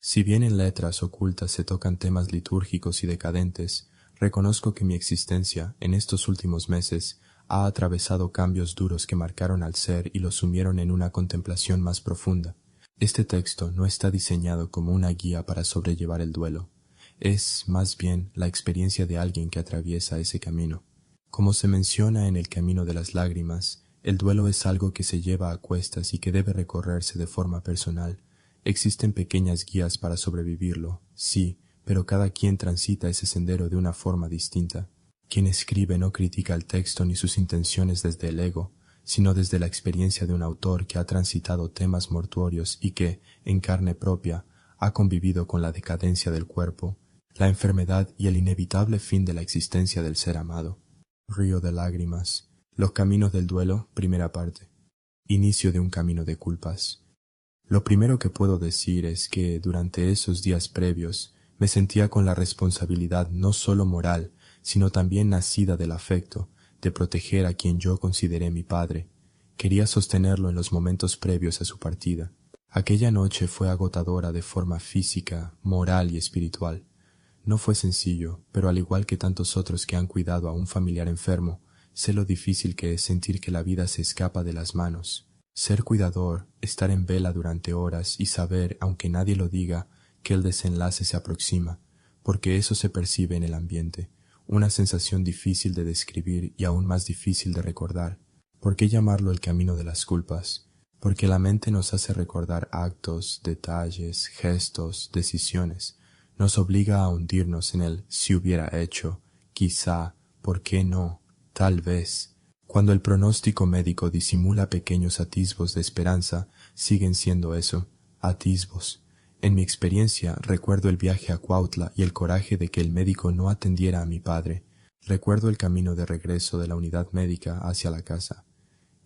Si bien en letras ocultas se tocan temas litúrgicos y decadentes, reconozco que mi existencia, en estos últimos meses, ha atravesado cambios duros que marcaron al ser y lo sumieron en una contemplación más profunda. Este texto no está diseñado como una guía para sobrellevar el duelo. Es, más bien, la experiencia de alguien que atraviesa ese camino. Como se menciona en el Camino de las Lágrimas, el duelo es algo que se lleva a cuestas y que debe recorrerse de forma personal. Existen pequeñas guías para sobrevivirlo, sí, pero cada quien transita ese sendero de una forma distinta. Quien escribe no critica el texto ni sus intenciones desde el ego, sino desde la experiencia de un autor que ha transitado temas mortuorios y que, en carne propia, ha convivido con la decadencia del cuerpo, la enfermedad y el inevitable fin de la existencia del ser amado. Río de lágrimas. Los caminos del duelo, primera parte. Inicio de un camino de culpas. Lo primero que puedo decir es que, durante esos días previos, me sentía con la responsabilidad no solo moral, sino también nacida del afecto, de proteger a quien yo consideré mi padre. Quería sostenerlo en los momentos previos a su partida. Aquella noche fue agotadora de forma física, moral y espiritual. No fue sencillo, pero al igual que tantos otros que han cuidado a un familiar enfermo, sé lo difícil que es sentir que la vida se escapa de las manos. Ser cuidador, estar en vela durante horas y saber, aunque nadie lo diga, que el desenlace se aproxima, porque eso se percibe en el ambiente, una sensación difícil de describir y aún más difícil de recordar. ¿Por qué llamarlo el camino de las culpas? Porque la mente nos hace recordar actos, detalles, gestos, decisiones. Nos obliga a hundirnos en el si hubiera hecho, quizá, ¿por qué no?, tal vez. Cuando el pronóstico médico disimula pequeños atisbos de esperanza, siguen siendo eso, atisbos. En mi experiencia recuerdo el viaje a Cuautla y el coraje de que el médico no atendiera a mi padre. Recuerdo el camino de regreso de la unidad médica hacia la casa.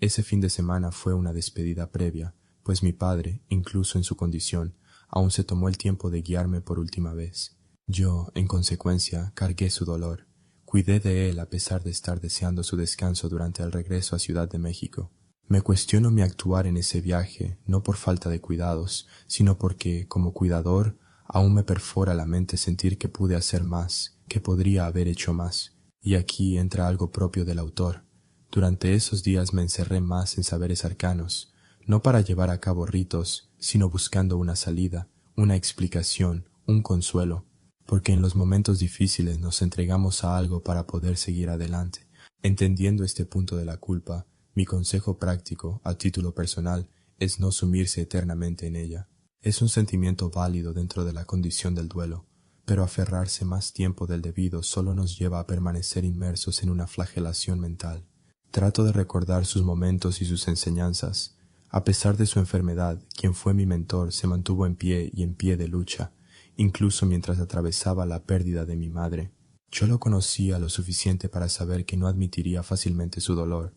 Ese fin de semana fue una despedida previa, pues mi padre, incluso en su condición, aún se tomó el tiempo de guiarme por última vez. Yo, en consecuencia, cargué su dolor. Cuidé de él a pesar de estar deseando su descanso durante el regreso a Ciudad de México. Me cuestiono mi actuar en ese viaje, no por falta de cuidados, sino porque, como cuidador, aún me perfora la mente sentir que pude hacer más, que podría haber hecho más. Y aquí entra algo propio del autor. Durante esos días me encerré más en saberes arcanos, no para llevar a cabo ritos, sino buscando una salida, una explicación, un consuelo, porque en los momentos difíciles nos entregamos a algo para poder seguir adelante. Entendiendo este punto de la culpa, mi consejo práctico, a título personal, es no sumirse eternamente en ella. Es un sentimiento válido dentro de la condición del duelo, pero aferrarse más tiempo del debido solo nos lleva a permanecer inmersos en una flagelación mental. Trato de recordar sus momentos y sus enseñanzas. A pesar de su enfermedad, quien fue mi mentor se mantuvo en pie y en pie de lucha, incluso mientras atravesaba la pérdida de mi madre. Yo lo conocía lo suficiente para saber que no admitiría fácilmente su dolor.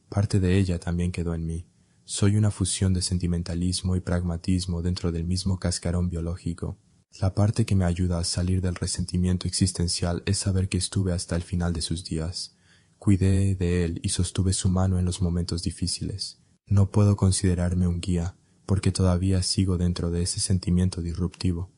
Parte de ella también quedó en mí. Soy una fusión de sentimentalismo y pragmatismo dentro del mismo cascarón biológico. La parte que me ayuda a salir del resentimiento existencial es saber que estuve hasta el final de sus días. Cuidé de él y sostuve su mano en los momentos difíciles. No puedo considerarme un guía, porque todavía sigo dentro de ese sentimiento disruptivo.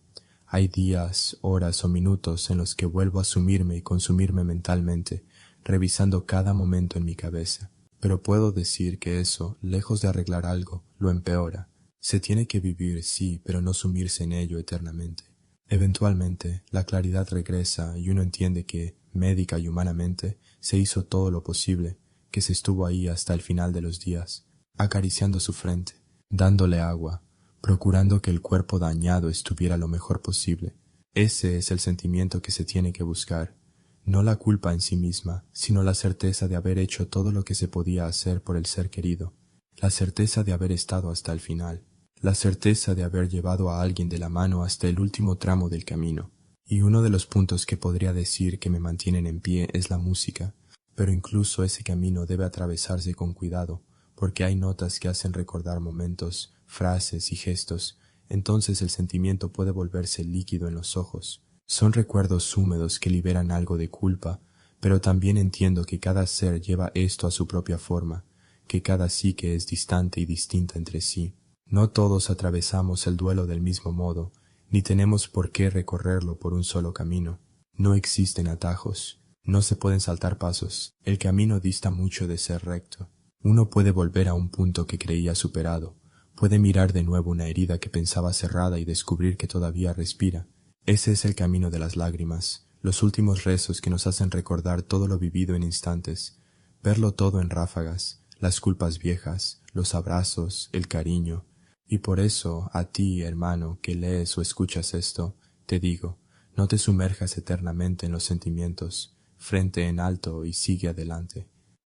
Hay días, horas o minutos en los que vuelvo a sumirme y consumirme mentalmente, revisando cada momento en mi cabeza. Pero puedo decir que eso, lejos de arreglar algo, lo empeora. Se tiene que vivir, sí, pero no sumirse en ello eternamente. Eventualmente, la claridad regresa y uno entiende que, médica y humanamente, se hizo todo lo posible, que se estuvo ahí hasta el final de los días, acariciando su frente, dándole agua, procurando que el cuerpo dañado estuviera lo mejor posible. Ese es el sentimiento que se tiene que buscar, no la culpa en sí misma, sino la certeza de haber hecho todo lo que se podía hacer por el ser querido, la certeza de haber estado hasta el final, la certeza de haber llevado a alguien de la mano hasta el último tramo del camino. Y uno de los puntos que podría decir que me mantienen en pie es la música, pero incluso ese camino debe atravesarse con cuidado, porque hay notas que hacen recordar momentos, frases y gestos. Entonces el sentimiento puede volverse líquido en los ojos. Son recuerdos húmedos que liberan algo de culpa, pero también entiendo que cada ser lleva esto a su propia forma, que cada psique es distante y distinta entre sí. No todos atravesamos el duelo del mismo modo, ni tenemos por qué recorrerlo por un solo camino. No existen atajos, no se pueden saltar pasos, el camino dista mucho de ser recto. Uno puede volver a un punto que creía superado, puede mirar de nuevo una herida que pensaba cerrada y descubrir que todavía respira. Ese es el camino de las lágrimas, los últimos rezos que nos hacen recordar todo lo vivido en instantes, verlo todo en ráfagas, las culpas viejas, los abrazos, el cariño. Y por eso, a ti, hermano, que lees o escuchas esto, te digo, no te sumerjas eternamente en los sentimientos, frente en alto y sigue adelante.